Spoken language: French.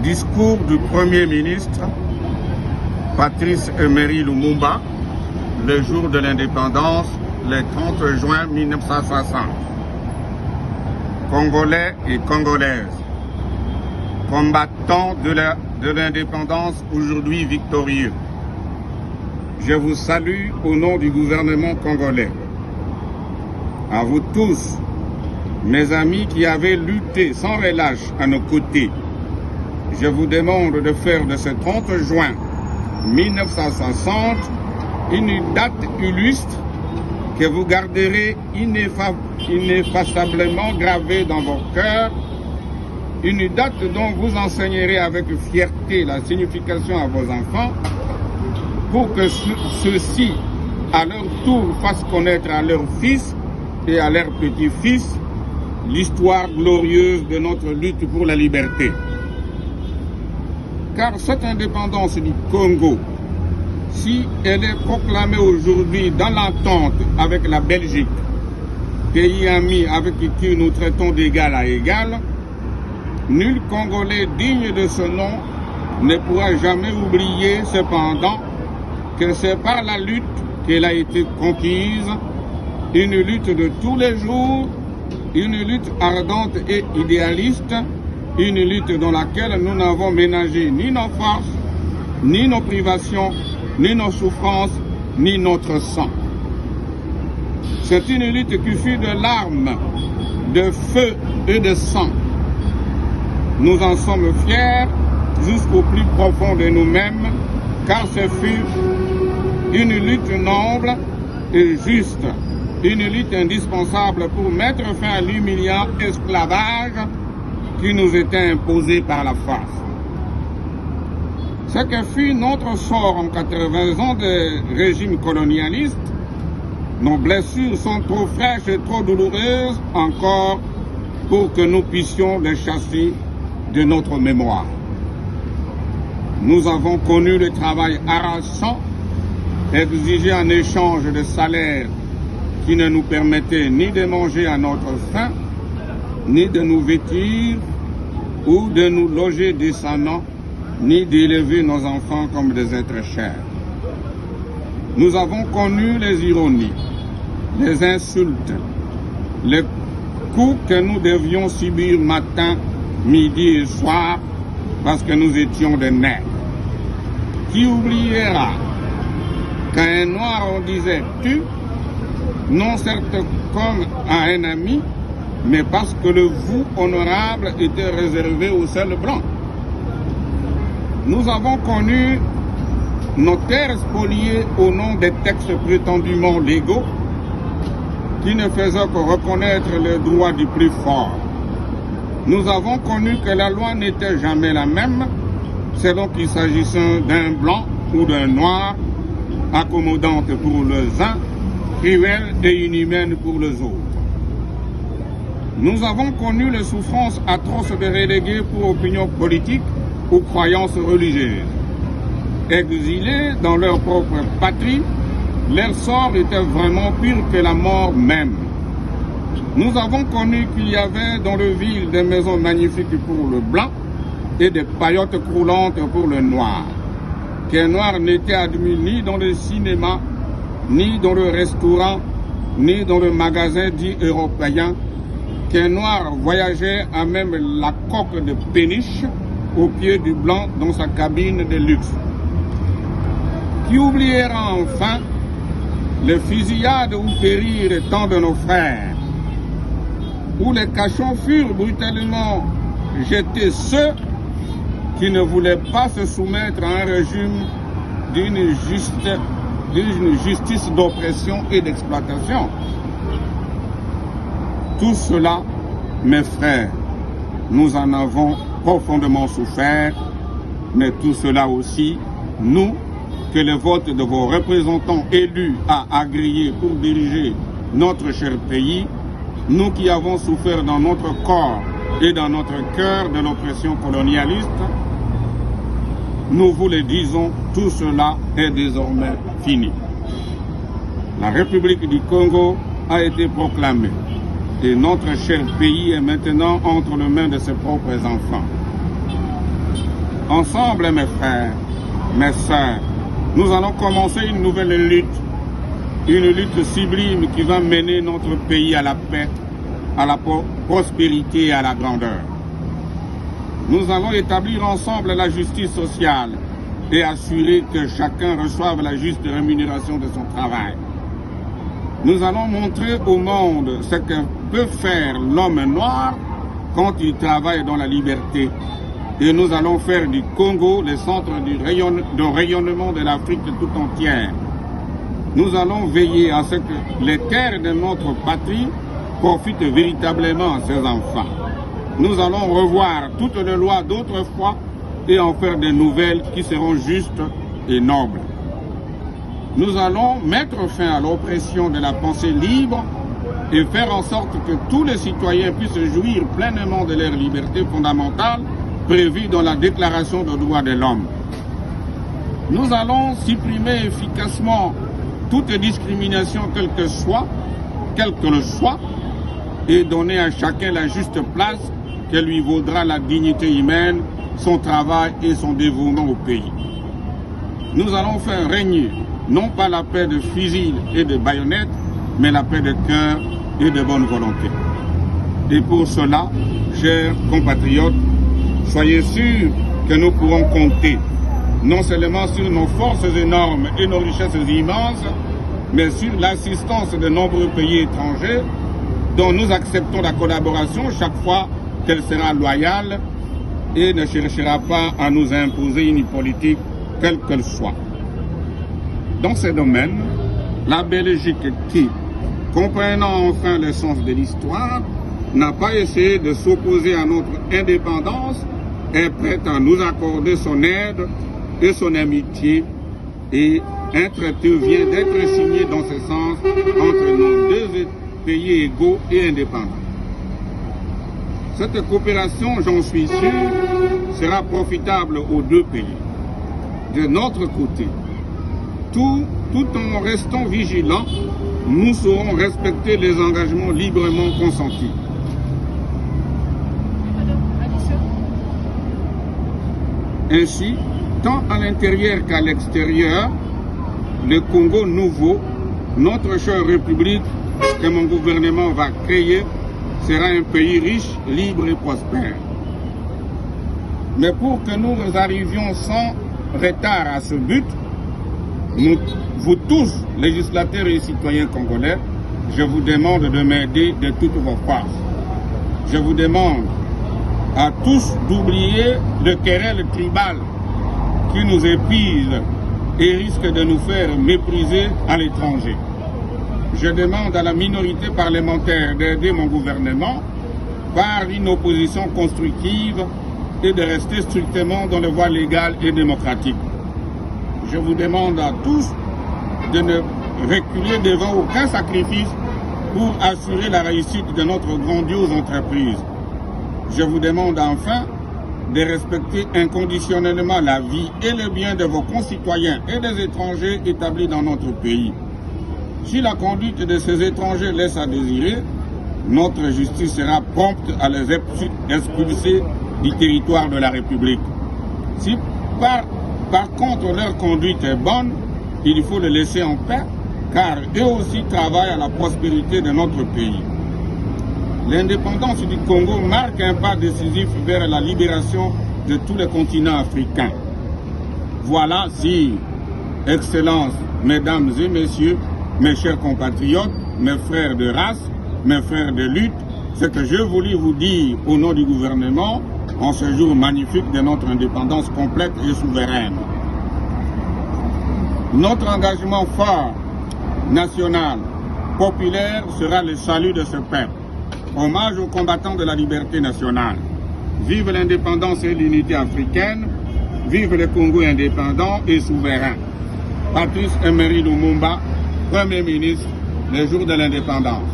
discours du Premier ministre Patrice Emery Lumumba le jour de l'indépendance, le 30 juin 1960. Congolais et Congolaises, combattants de l'indépendance aujourd'hui victorieux, je vous salue au nom du gouvernement congolais. À vous tous, mes amis qui avez lutté sans relâche à nos côtés, je vous demande de faire de ce 30 juin 1960 une date illustre que vous garderez ineffaçablement gravée dans vos cœurs, une date dont vous enseignerez avec fierté la signification à vos enfants, pour que ceux-ci, à leur tour, fassent connaître à leurs fils et à leurs petits-fils l'histoire glorieuse de notre lutte pour la liberté. Car cette indépendance du Congo, si elle est proclamée aujourd'hui dans l'entente avec la Belgique, pays ami avec qui nous traitons d'égal à égal, nul Congolais digne de ce nom ne pourra jamais oublier cependant que c'est par la lutte qu'elle a été conquise, une lutte de tous les jours, une lutte ardente et idéaliste, une lutte dans laquelle nous n'avons ménagé ni nos forces, ni nos privations, ni nos souffrances, ni notre sang. C'est une lutte qui fut de larmes, de feu et de sang. Nous en sommes fiers jusqu'au plus profond de nous-mêmes, car ce fut une lutte noble et juste, une lutte indispensable pour mettre fin à l'humiliant esclavage qui nous était imposé par la force. Ce que fut notre sort en 80 ans de régime colonialiste, nos blessures sont trop fraîches et trop douloureuses encore pour que nous puissions les chasser de notre mémoire. Nous avons connu le travail harassant, exigé en échange de salaires qui ne nous permettaient ni de manger à notre faim, ni de nous vêtir, ou de nous loger décemment, ni d'élever nos enfants comme des êtres chers. Nous avons connu les ironies, les insultes, les coups que nous devions subir matin, midi et soir parce que nous étions des nègres. Qui oubliera qu'à un noir on disait « tu », non certes comme à un ami, mais parce que le vous honorable était réservé aux seuls blancs. Nous avons connu nos terres spoliées au nom des textes prétendument légaux qui ne faisaient que reconnaître les droits du plus fort. Nous avons connu que la loi n'était jamais la même selon qu'il s'agissait d'un blanc ou d'un noir, accommodante pour les uns, cruelle et inhumaine pour les autres. Nous avons connu les souffrances atroces de relégués pour opinions politiques ou croyances religieuses. Exilés dans leur propre patrie, leur sort était vraiment pire que la mort même. Nous avons connu qu'il y avait dans le ville des maisons magnifiques pour le blanc et des paillotes croulantes pour le noir. Qu'un noir n'était admis ni dans le cinéma, ni dans le restaurant, ni dans le magasin dit européen. Qu'un noir voyageait à même la coque de péniche au pied du blanc dans sa cabine de luxe. Qui oubliera enfin les fusillades où périrent tant de nos frères, où les cachons furent brutalement jetés ceux qui ne voulaient pas se soumettre à un régime d'une justice d'oppression et d'exploitation. Tout cela, mes frères, nous en avons profondément souffert, mais tout cela aussi, nous, que le vote de vos représentants élus a agréé pour diriger notre cher pays, nous qui avons souffert dans notre corps et dans notre cœur de l'oppression colonialiste, nous vous le disons, tout cela est désormais fini. La République du Congo a été proclamée et notre cher pays est maintenant entre les mains de ses propres enfants. Ensemble, mes frères, mes sœurs, nous allons commencer une nouvelle lutte. Une lutte sublime qui va mener notre pays à la paix, à la prospérité et à la grandeur. Nous allons établir ensemble la justice sociale et assurer que chacun reçoive la juste rémunération de son travail. Nous allons montrer au monde ce que peut faire l'homme noir quand il travaille dans la liberté. Et nous allons faire du Congo le centre de rayonnement de l'Afrique tout entière. Nous allons veiller à ce que les terres de notre patrie profitent véritablement à ses enfants. Nous allons revoir toutes les lois d'autrefois et en faire de nouvelles qui seront justes et nobles. Nous allons mettre fin à l'oppression de la pensée libre et faire en sorte que tous les citoyens puissent jouir pleinement de leurs libertés fondamentales prévues dans la Déclaration des droits de l'homme. Nous allons supprimer efficacement toute discrimination, quelle que le soit, et donner à chacun la juste place que lui vaudra la dignité humaine, son travail et son dévouement au pays. Nous allons faire régner non pas la paix de fusils et de baïonnettes, mais la paix de cœur et de bonne volonté. Et pour cela, chers compatriotes, soyez sûrs que nous pourrons compter non seulement sur nos forces énormes et nos richesses immenses, mais sur l'assistance de nombreux pays étrangers dont nous acceptons la collaboration chaque fois qu'elle sera loyale et ne cherchera pas à nous imposer une politique quelle qu'elle soit. Dans ces domaines, la Belgique qui, comprenant enfin le sens de l'histoire, n'a pas essayé de s'opposer à notre indépendance, est prête à nous accorder son aide et son amitié, et un traité vient d'être signé dans ce sens entre nos deux pays égaux et indépendants. Cette coopération, j'en suis sûr, sera profitable aux deux pays. De notre côté, tout en restant vigilants, nous saurons respecter les engagements librement consentis. Ainsi, tant à l'intérieur qu'à l'extérieur, le Congo nouveau, notre chère République que mon gouvernement va créer, sera un pays riche, libre et prospère. Mais pour que nous arrivions sans retard à ce but, vous tous, législateurs et citoyens congolais, je vous demande de m'aider de toutes vos forces. Je vous demande à tous d'oublier le querelle tribal qui nous épuise et risque de nous faire mépriser à l'étranger. Je demande à la minorité parlementaire d'aider mon gouvernement par une opposition constructive et de rester strictement dans les voies légales et démocratiques. Je vous demande à tous de ne reculer devant aucun sacrifice pour assurer la réussite de notre grandiose entreprise. Je vous demande enfin de respecter inconditionnellement la vie et le bien de vos concitoyens et des étrangers établis dans notre pays. Si la conduite de ces étrangers laisse à désirer, notre justice sera prompte à les expulser du territoire de la République. Si par contre leur conduite est bonne, il faut les laisser en paix, car eux aussi travaillent à la prospérité de notre pays. L'indépendance du Congo marque un pas décisif vers la libération de tous les continents africains. Voilà, si, Excellences, Mesdames et Messieurs, mes chers compatriotes, mes frères de race, mes frères de lutte, ce que je voulais vous dire au nom du gouvernement en ce jour magnifique de notre indépendance complète et souveraine. Notre engagement fort, national, populaire, sera le salut de ce peuple. Hommage aux combattants de la liberté nationale. Vive l'indépendance et l'unité africaine. Vive le Congo indépendant et souverain. Patrice Emery Lumumba, Premier ministre, le jour de l'indépendance.